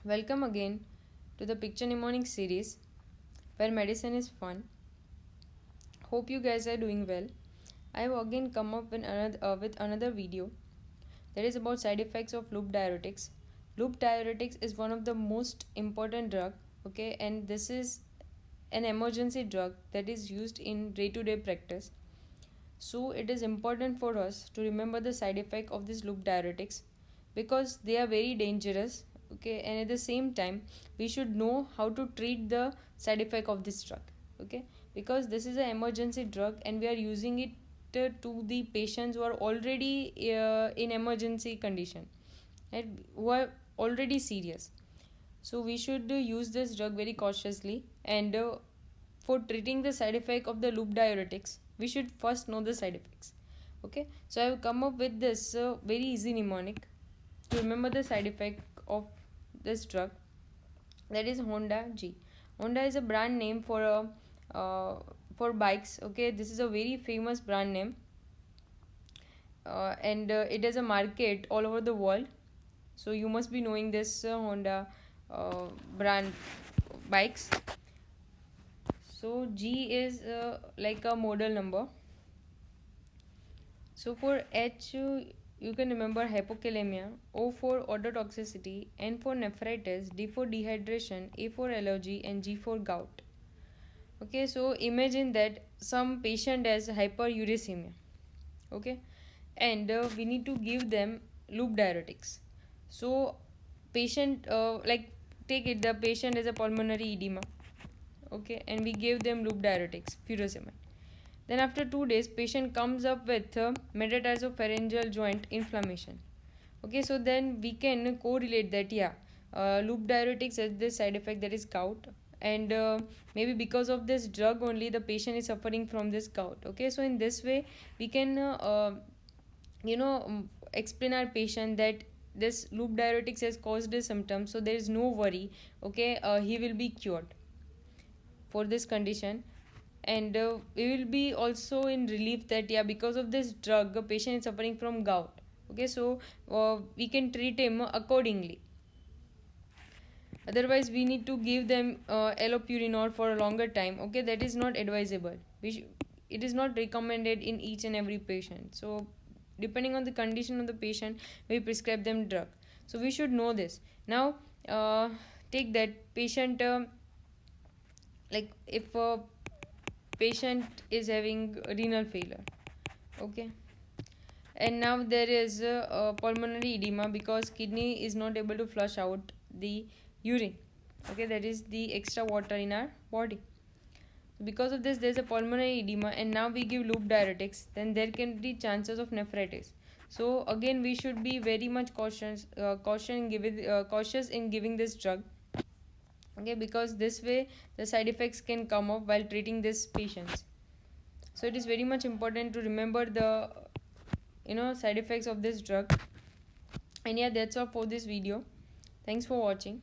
Welcome again to the Picture Mnemonic series where medicine is fun. Hope you guys are doing well. I have again come up with another video that is about side effects of loop diuretics. Loop diuretics is one of the most important drug, okay, and this is an emergency drug that is used in day-to-day practice. So it is important for us to remember the side effect of these loop diuretics because they are very dangerous, okay, and at the same time we should know how to treat the side effect of this drug, okay, because this is an emergency drug and we are using it to the patients who are already in emergency condition and who are already serious. So we should use this drug very cautiously, and for treating the side effect of the loop diuretics we should first know the side effects. Okay, so I have come up with this very easy mnemonic to remember the side effect of this drug, that is Honda G. Honda is a brand name for bikes. Okay, this is a very famous brand name, and it has a market all over the world. So you must be knowing this Honda brand bikes. So G is like a model number. So for H, you can remember hypokalemia, O for ototoxicity, N for nephritis, D for dehydration, A for allergy, and G for gout. Okay, so imagine that some patient has hyperuricemia. Okay, and we need to give them loop diuretics. So patient like take it, the patient has a pulmonary edema. Okay, and we gave them loop diuretics, furosemide. Then after 2 days, patient comes up with metatarsobpharyngeal joint inflammation. Okay, so then we can correlate that, yeah, loop diuretics has this side effect, that is gout, and maybe because of this drug only the patient is suffering from this gout. Okay, so in this way we can explain our patient that this loop diuretics has caused this symptom, so there is no worry. Okay, he will be cured for this condition, and we will be also in relief that, yeah, because of this drug a patient is suffering from gout. Okay, so we can treat him accordingly. Otherwise we need to give them allopurinol for a longer time. Okay, that is not advisable. It is not recommended in each and every patient. So depending on the condition of the patient we prescribe them drug. So we should know this. Now take that patient, like if a patient is having renal failure, okay, and now there is a pulmonary edema because kidney is not able to flush out the urine. Okay, that is the extra water in our body. Because of this there is a pulmonary edema, and now we give loop diuretics, then there can be chances of nephritis. So again we should be very much cautious in giving this drug. Okay, because this way the side effects can come up while treating these patients. So it is very much important to remember the side effects of this drug. And yeah, that's all for this video. Thanks for watching.